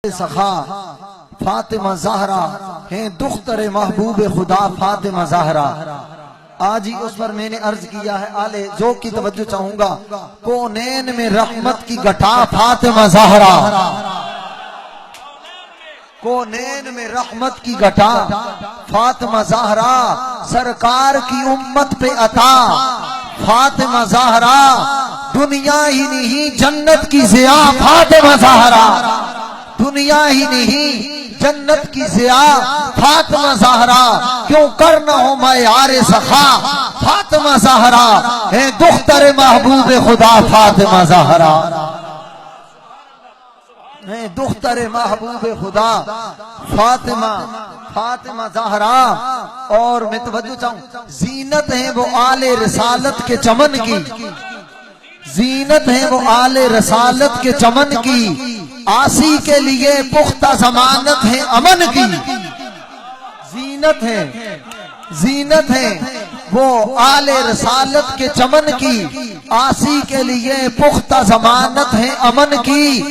सखा फातिमा ज़हरा है दुख्तर महबूब खुदा फातिमा ज़हरा। आज ही उस पर मैंने अर्ज किया है, आले जो की तवज्जो चाहूंगा। कोनैन में रहमत की घटा फातिमा ज़हरा, कोनैन में रहमत की घटा फातिमा ज़हरा, सरकार की उम्मत पे अता फातिमा ज़हरा, दुनिया ही नहीं जन्नत की ज़िया फातिमा ज़हरा, दुनिया ही नहीं जन्नत की ज़िया फातिमा ज़हरा। क्यों करना हो मैं यारे सखा फातिमा ज़हरा है दुख्तर महबूब खुदा फातिमा ज़हरा, है दुख्तर महबूब खुदा फातिमा फातिमा ज़हरा। और मैं तवज्जो चाहूं, जीनत है वो आले रसालत के चमन की, जीनत है वो आले रसालत के चमन की, आसी के लिए पुख्ता जमानत है अमन की। जीनत है, जीनत है वो आले रसालत के चमन की, आसी के लिए पुख्ता जमानत है अमन की।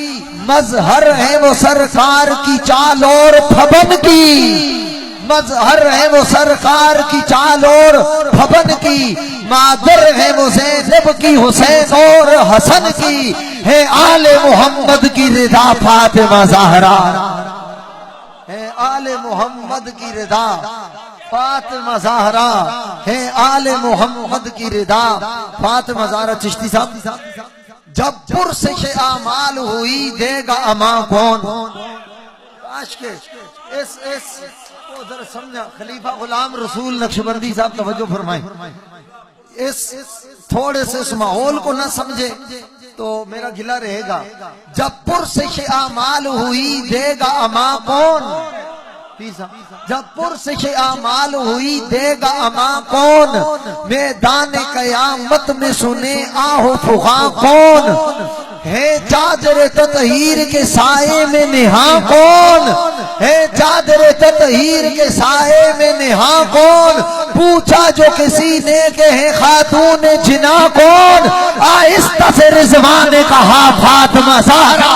मजहर है वो सरकार की चाल और फबन की, मजहर है वो सरकार की चाल और फबन की। मादर है वो ज़ैनब की हुसैन और हसन की, है आले मोहम्मद की रिदा फातिमा ज़हरा, है आले मोहम्मद की रिदा फातिमा ज़हरा, है आले मोहम्मद की रिदा फातिमा ज़हरा। चिश्ती साहब, जब पुरसिश आमाल हुई देगा अमा कौन। काश के इस को जरा समझा, खलीफा गुलाम रसूल नक्शबंदी साहब तवज्जो फरमाए, इस थोड़े से इस माहौल को ना समझे तो मेरा गिला रहेगा। जब पुरसिश आमाल हुई देगा अमा कौन, जब पुरसिश आमाल हुई देगा अमा कौन, मैदान क़यामत में सुने आहो फुगा कौन, है चादर ततहीर के साए में निहा कौन, है चादर ततहीर के साए में निहा कौन। पूछा जो किसी ने के है खातून जिना कौन, आहिस्ता से रिज़वान ने कहा फातिमा ज़हरा,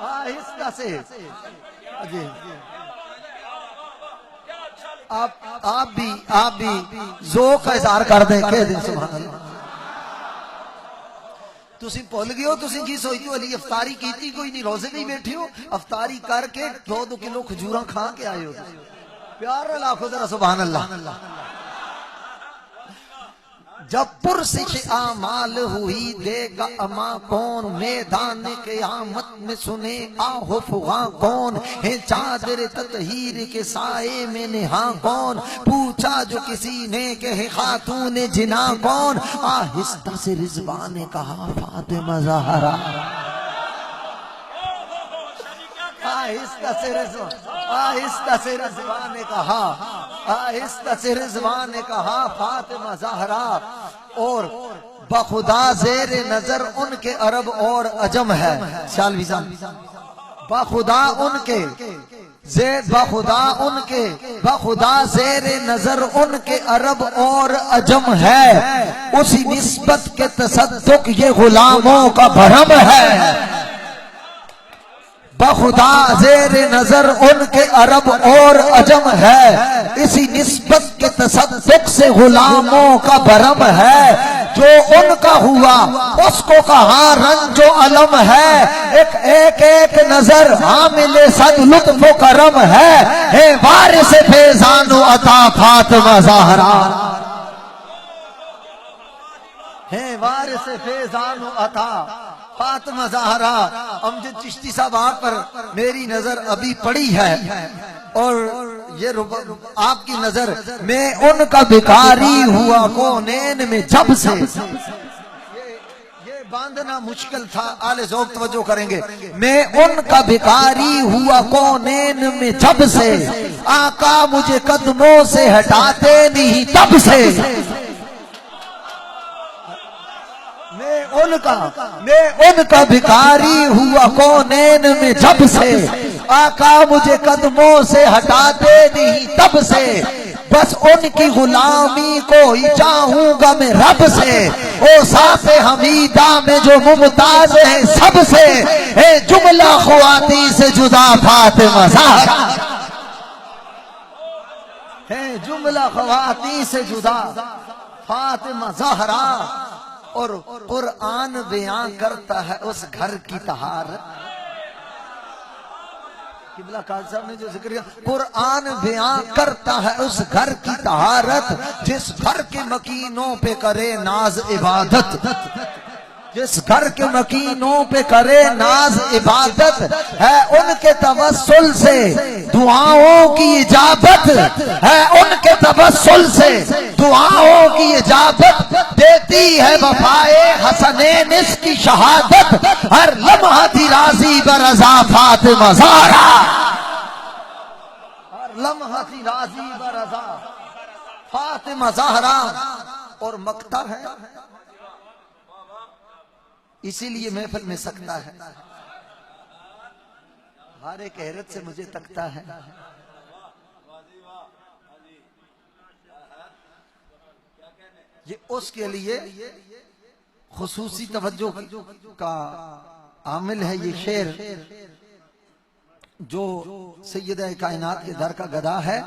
आहिस्ता से। आप भी ज़ौक़ का इज़हार कर दें, कह दें सुभान अल्लाह। तुसी भुल गए हो, तुसी की सोचते हो अली अफ्तारी की कोई नहीं, रोजे नहीं बैठे हो, अफ्तारी करके 2-2 किलो खजूरा खा के आए हो। प्यार लाखो जरा सुभान अल्लाह। जब पुरसिश आमाल हुई देगा अमा कौन, मैदान क़यामत में सुने आहो फुगा कौन, है चादर ततहीर के साए में निहा कौन। पूछा जो किसी ने कहे खातून जिना कौन, आहिस्ता से रिज़वान ने कहा फातिमा ज़हरा, आहिस्ता से रिज़वान ने कहा, आहिस्ता से रिज़वान ने कहा फातिमा ज़हरा। और बखुदा ज़ेर नजर उनके अरब और अजम है, शालवी बखुदा उनके बखुदा ज़ेर नजर उनके अरब और अजम है, उसी निस्बत के तसद्दुक ये गुलामों का भरम है। बखुदा ज़ेर नजर उनके अरब और अजम है, इसी निस्बत के तसद्दुक से गुलामों का भरम है। जो उनका हुआ उसको कहा रंजो अलम है, एक नजर हामिले सद लुत्फ़ करम है वारिस फैज़ानो अता फातिमा ज़हरा, है वारिस फैज़ानो अता फातिमा ज़हरा। अमजद चिश्ती साहब आप पर मेरी नजर अभी पड़ी है, और ये आपकी नजर, मैं उनका भिखारी हुआ कोनैन में जब से। ये बांधना मुश्किल था, आले ज़ौक़ तवज्जो करेंगे। मैं उनका भिखारी हुआ कोनैन में जब से, आका मुझे कदमों से हटाते नहीं तब से। मैं उनका भिखारी हुआ कोनैन में जब से, आका मुझे कदमों से हटाते नहीं तब से। बस उनकी गुलामी को ही चाहूंगा मैं रब से। ओ साफे हमीदा में जो मुमताज है सबसे, ए जुमला ख्वाती से जुदा फातिमा ज़हरा, है जुमला ख्वाती से जुदा फातिमा ज़हरा। और कुरान बयान करता है उस घर की तहारत। किबला काज़ी साहब ने जो जिक्र किया, कुरान बयान करता है उस घर की तहारत, जिस घर के मकीनों पे करे नाज इबादत, जिस घर के मकीनों पे करे नाज इबादत, है उनके तवस्सुल से दुआओं की इजाबत, है उनके तवस्सुल से दुआओं की इजाबत, देती है वफाए हसनैन इसकी शहादत, हर लम्हा थी राजी बरज़ा फातिमा ज़हरा, हर लम्हा थी राजी बरज़ा फातिमा ज़हरा। और मकता है इसीलिए महफिल में सकता है, हर एक हैरत से मुझे तकता है। ये उसके लिए खुसूसी तवज्जो का आमिल है ये शेर, जो सैयद कायनात के दर का गदा है।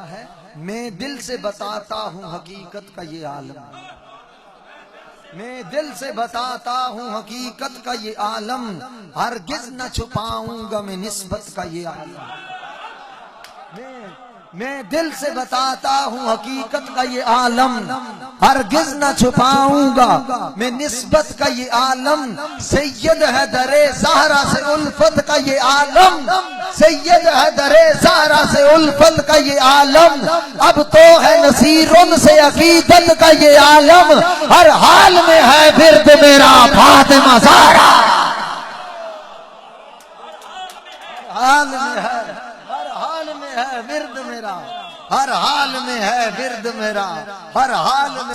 मैं दिल से बताता हूँ हकीकत का ये आलम, मैं दिल से बताता हूँ हकीकत का ये आलम, हरगिज न छुपाऊंगा मैं निस्बत का ये आलम। मैं दिल से बताता हूँ हकीकत का ये आलम, हरगिज न छुपाऊंगा मैं निस्बत का ये आलम। सैयद है दरे ज़हरा से उल्फत का ये आलम, सैयद है दरे ज़हरा से उल्फत का ये आलम। अब तो है नसीरुन से अकीदत का ये आलम, हर हाल में है बिर्द मेरा फातिमा ज़हरा, हाल में है, हर हाल में है बिर्द मेरा, हर हाल में है बिर्द मेरा, हर हाल में।